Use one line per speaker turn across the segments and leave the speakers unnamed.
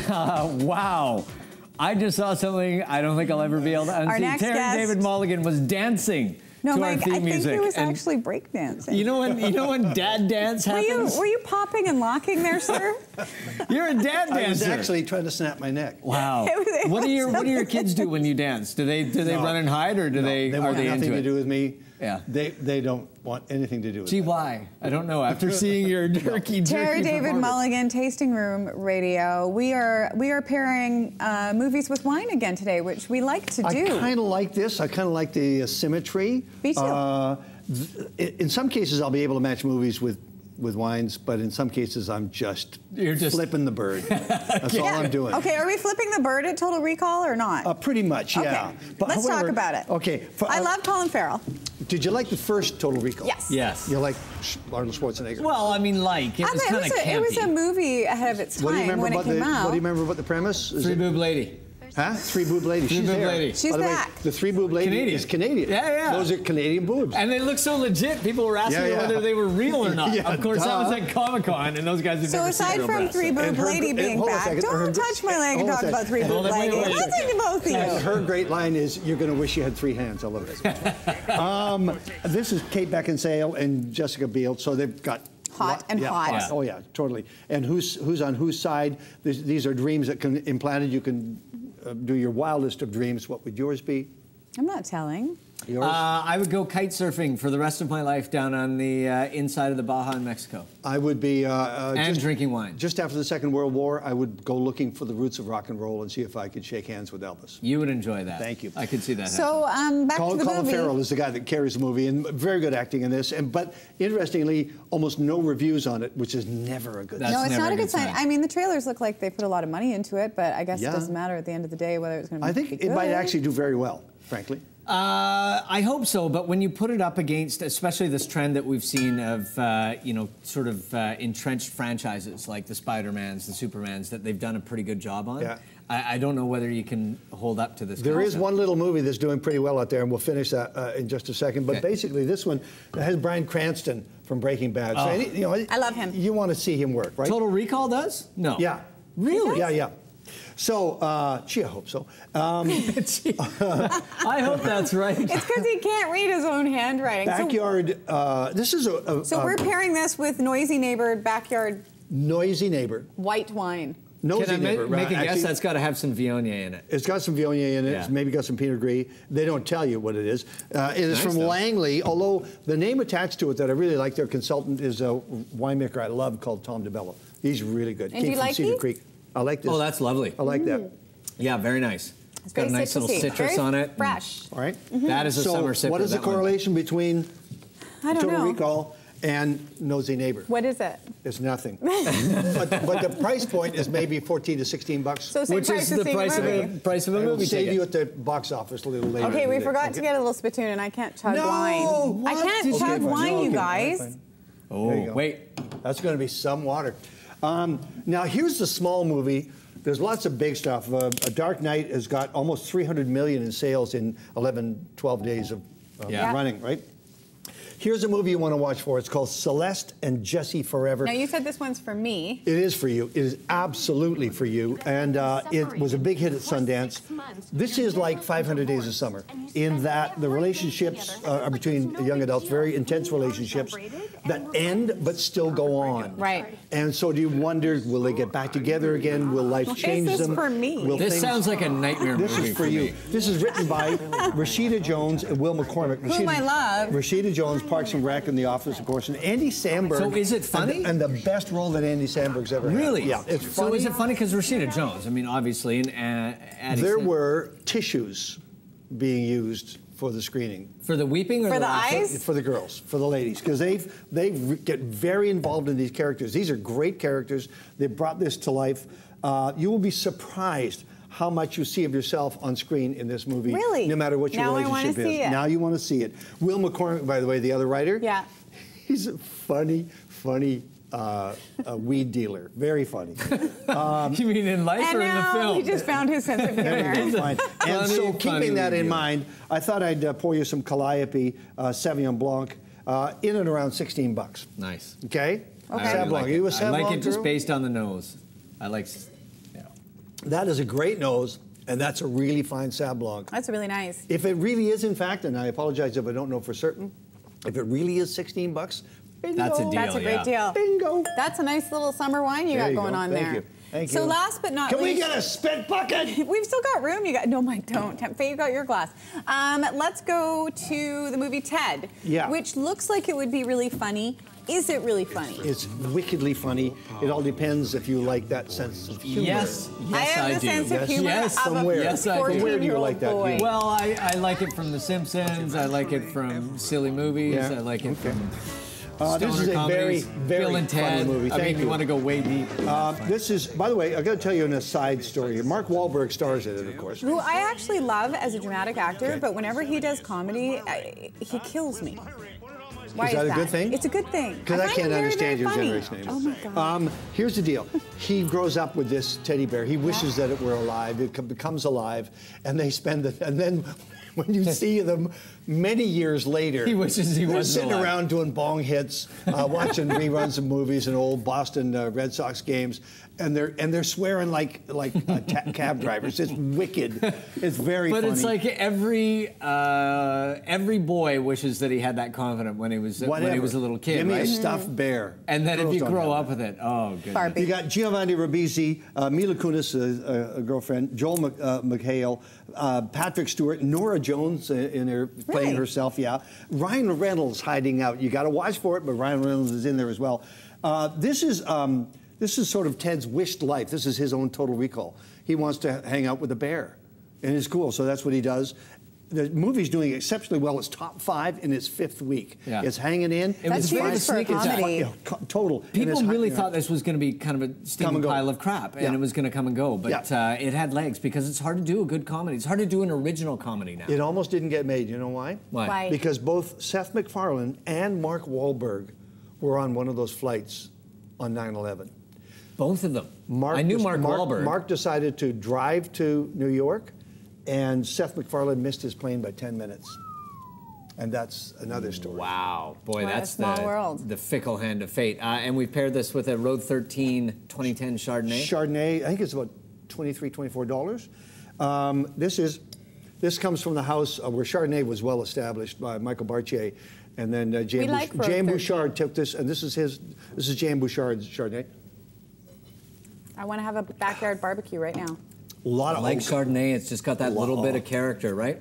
Wow. I just saw something I don't think I'll ever be able to unsee.
Our next
Terry
guest,
David Mulligan was dancing
no,
to
Mike,
our theme
I think
music.
he was
And
actually breakdancing.
you know when dad dance happens?
Were you popping and locking there, sir?
You're a dad dancer.
I was actually trying to snap my neck.
Wow. What do your kids do when you dance? Do they run and hide, or are they
want
into
nothing
it?
to do with me.
Yeah.
They don't want anything to do with
Gee,
it.
why? I don't know. After seeing your jerky
Terry David
performance.
Mulligan, Tasting Room Radio. We are pairing movies with wine again today, which we like to do.
I kind of like this. I kind of like the symmetry.
Me too.
In some cases, I'll be able to match movies with wines, but in some cases, you're just flipping the bird. That's all I'm doing.
Okay, are we flipping the bird at Total Recall or not?
Pretty much, yeah.
Okay.
But
Let's talk about it.
Okay.
I love Colin Farrell.
Did you like the first Total Recall?
Yes.
Yes.
You like Arnold Schwarzenegger?
Well, I mean, it was kind of campy.
It was a movie ahead of its time when it came out.
What do you remember about the premise?
Three Boob Lady.
Huh? Three Boob Lady.
Three
She's
Boob
there.
Lady.
She's
By the way,
back.
the Three Boob Lady
Canadian.
is Canadian.
Yeah, yeah.
Those are Canadian boobs.
And they look so legit. People were asking me whether they were real or not.
Yeah,
of course,
duh.
I was at Comic-Con, and those guys had
So
never seen
aside
real
from
breasts.
Three Boob Lady being
hold on a
back,
second.
don't touch my leg and
Hold on a
talk
second.
about Three Boob
Hold on, wait,
Lady.
wait, wait.
Nothing to both of you.
Her great line is, "You're going to wish you had three hands." I love this. This is Kate Beckinsale and Jessica Biel, so they've got
Hot and hot.
Yeah.
Oh yeah, totally. And who's on whose side? These are dreams that can implanted. You can do your wildest of dreams. What would yours be?
I'm not telling.
Yours?
I would go kite surfing for the rest of my life down on the inside of the Baja in Mexico.
I would be
and drinking wine.
Just after the Second World War, I would go looking for the roots of rock and roll and see if I could shake hands with Elvis.
You would enjoy that.
Thank you.
I could see that.
So back to the
Colin
movie.
Farrell is the guy that carries the movie, and very good acting in this. But interestingly, almost no reviews on it, which is never a good sign.
No, it's
never
not
a
a
good
good sign.
sign.
I mean, the trailers look like they put a lot of money into it, but I guess
Yeah.
it doesn't matter at the end of the day whether it's going to be
I think
good.
it might actually do very well, frankly.
I hope so, but when you put it up against, especially this trend that we've seen of, sort of entrenched franchises like the Spider-Mans, the Supermans, that they've done a pretty good job on.
Yeah.
I don't know whether you can hold up to this.
There is
concept.
one little movie that's doing pretty well out there, and we'll finish that in just a second. But
Okay.
basically, this one has Bryan Cranston from Breaking Bad. So,
I love him.
You want to see him work, right?
Total Recall does? No.
Yeah.
Really?
Yeah, yeah. So, gee, I hope so.
I hope that's right.
It's because he can't read his own handwriting.
Backyard, this is
So we're pairing this with Noisy Neighbor Backyard
Noisy Neighbor.
White Wine.
Nosy
Can I
Neighbor.
make a guess?
Actually,
That's got to have some Viognier in it.
it's got some Viognier in it.
Yeah.
It's maybe got some Pinot Gris. They don't tell you what it is. It is
Nice,
from
though.
Langley, although the name attached to it that I really like, their consultant, is a winemaker I love called Tom DeBello. He's really good.
And do you
Came from
like
Cedar
these?
Creek. I like this.
Oh, that's lovely.
I like that.
Yeah, very nice. It's got a
Very
nice little
citrusy.
citrus
Very
on it.
fresh.
All right.
That is a
So
summer sipper.
what is the
that one.
correlation between
I don't
Total
know.
Recall and Nosy Neighbor?
What is it?
It's nothing. but the price point is maybe 14 to 16 bucks.
So same
Which
price
is
as
the
seeing
price
a
of
movie.
a price of a
I will
movie
save
ticket.
you at the box office a little later.
Okay,
in
we
the day.
forgot to get a little spittoon, and I can't chug
No,
wine.
what?
I can't
Did you-
chug
Okay, fine.
wine,
No,
you
okay,
guys.
fine.
Oh,
There you go.
wait.
That's going to be some water. Now, here's the small movie. There's lots of big stuff. A Dark Knight has got almost 300 million in sales in 11, 12 days of
Yeah.
running, right? Here's a movie you want to watch for. It's called Celeste and Jesse Forever.
Now, you said this one's for me.
It is for you. It is absolutely for you. And it was a big hit at Sundance. This is like 500 Days of Summer, in that the relationships are between young adults, very intense relationships that end but still go on.
Right.
And so do you wonder, will they get back together again? Will life change
this
them?
for me?
Will
This
things-
sounds like a nightmare
This
movie
is for you.
me.
This is written by Rashida Jones and Will McCormick.
Whom I love.
Rashida Jones, Parks and Rec, and The Office, of course, and Andy Samberg.
So is it funny?
And the best role that Andy Samberg's ever had.
Really?
Yeah, it's funny.
So is it funny because Rashida Jones? I mean, obviously, and Addie
There
Sam-
were tissues being used for the screening.
for the weeping or
For the
laughing?
eyes?
For the girls, for the ladies, because they get very involved in these characters. These are great characters. They brought this to life. You will be surprised how much you see of yourself on screen in this movie.
Really?
No matter what your
Now I wanna
relationship
see
is.
it.
Now you want to see it. Will McCormick, by the way, the other writer.
Yeah.
He's a funny a weed dealer. Very funny.
You mean in life
And
or in the
now
film?
he just found his sense of humor.
Fine. And
Funny,
so,
funny
keeping that in
review.
mind, I thought I'd pour you some Calliope Sauvignon Blanc in and around 16 bucks.
Nice.
Okay?
Okay.
Sauv Blanc. Are you a Sauv
I like
Blanc
it just
girl?
based on the nose. I like, yeah.
That is a great nose, and that's a really fine Sauv Blanc.
That's really nice.
If it really is, in fact, and I apologize if I don't know for certain, if it really is 16 bucks, bingo.
That's a deal.
That's a great deal.
Bingo.
That's a nice little summer wine you
There
got
you
going
go.
on
Thank
there.
you. Thank
So
you.
last but not
Can we
least,
get a spit bucket?
we've still got room. You got no, Mike, don't. Faye, you got your glass. Let's go to the movie Ted,
Yeah.
which looks like it would be really funny. Is it really funny?
It's wickedly funny. It all depends if you like that sense of humor.
Yes,
I
yes,
have
I
the
do.
sense of humor
Yes,
of
somewhere.
a
Yes, I do.
14-year-old
Where do you like that
boy.
humor?
Well, I like it from The Simpsons. I like it from silly movies.
Yeah.
I like it from
This
stoner
is a
comedies.
very
Bill and
funny
Ted.
movie.
I
Thank
mean, you
you.
want to go way deep.
This is, by the way, I got to tell you an aside story here. Mark Wahlberg stars in it, of course.
Who I actually love as a dramatic actor, but whenever he does comedy, he kills me. Why
Is that a good thing?
It's a good thing.
Because I
find
can't
him very,
understand
very
your
funny.
generation anymore.
Oh my God.
Here's the deal. He grows up with this teddy bear. He wishes that it were alive. It becomes alive, and they spend it. And then when you see them many years later,
He wishes he
they're
wasn't
sitting
alive.
around doing bong hits, watching reruns of movies and old Boston Red Sox games, and they're swearing like cab drivers. It's wicked. It's very
But
funny.
it's like every boy wishes that he had that confidence when he was a little kid,
Give me
right?
a stuffed bear.
And then
Girls
if you
don't
grow
have
up with it, oh goodness.
Barbie.
You got Giovanni Ribisi, Mila Kunis, a girlfriend, Joel McHale, Patrick Stewart, Nora Jones in there playing
Really?
herself, yeah. Ryan Reynolds hiding out. You got to watch for it, but Ryan Reynolds is in there as well. This is sort of Ted's wished life. This is his own Total Recall. He wants to hang out with a bear in his school, so that's what he does. The movie's doing exceptionally well. It's top 5 in its 5th week.
Yeah.
It's hanging in.
It was
That's
very
huge for a
sneaky.
comedy.
Yeah, total. And
People
it's
really
high-
thought this was going to be kind of a
Come
steaming
and go.
pile of crap, and
Yeah.
it was going to come and go. But it had legs because it's hard to do a good comedy. It's hard to do an original comedy now.
It almost didn't get made. You know why?
Why?
Because both Seth MacFarlane and Mark Wahlberg were on one of those flights on 9/11.
Both of them. I knew Mark Wahlberg.
Mark decided to drive to New York, and Seth MacFarlane missed his plane by 10 minutes. And that's another story.
Wow, boy,
What a
that's
small world.
the fickle hand of fate. And we've paired this with a Road 13 2010 Chardonnay.
Chardonnay, I think it's about $23, $24. This comes from the house where Chardonnay was well established by Michael Bartier, and then James
like Road 13.
Bouchard took this, and this is James Bouchard's Chardonnay.
I want to have a backyard barbecue right now.
A lot
I
of
like
oak,
Chardonnay. It's just got that little bit of character, right?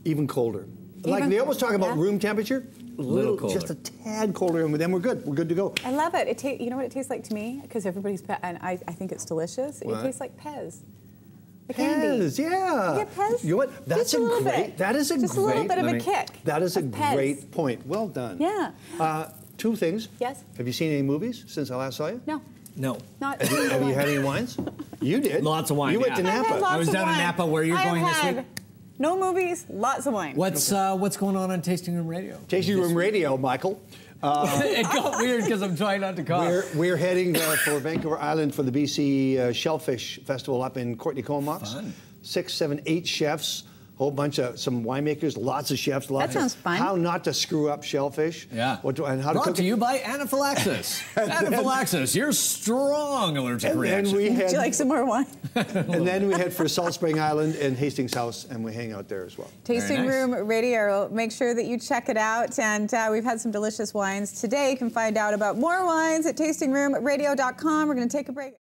even colder. Like
Even
they always talk about
yeah.
room temperature,
Little colder.
just a tad colder, and then we're good. We're good to go.
I love it. You know what it tastes like to me? Because everybody's, and I think it's delicious.
What?
It tastes like Pez. The candy.
Pez, yeah.
Yeah, Pez.
You know what? That's
Just a little
great.
bit.
That is a
Just
great.
a little bit of
let
a
me-
kick.
That is a
of Pez.
great point. Well done.
Yeah.
2 things.
Yes.
Have you seen any movies since I last saw you?
No,
No.
not.
Have you had any wines? You did.
Lots of wine,
You went
yeah.
to
I've had
Napa.
lots
I was
of
down in
wine.
Napa where you're
I have
going this
had
week.
No movies, lots of wine.
What's going on Tasting Room Radio?
Tasting Room Radio, Michael.
It got weird because I'm trying not to cough.
We're heading for Vancouver Island for the BC Shellfish Festival up in Courtney Comox.
Fun.
6, 7, 8 chefs, whole bunch of some winemakers, lots of chefs. Lots
sounds
of
fun.
How not to screw up shellfish.
Yeah.
And how to
Brought
cook
to
it.
you by Anaphylaxis. Anaphylaxis, your strong allergic
And
reaction.
we
Would
head,
you like some more wine?
and then we head for Salt Spring Island and Hastings House, and we hang out there as well.
Tasting
nice.
Room Radio. Make sure that you check it out. And we've had some delicious wines today. You can find out about more wines at tastingroomradio.com. We're going to take a break.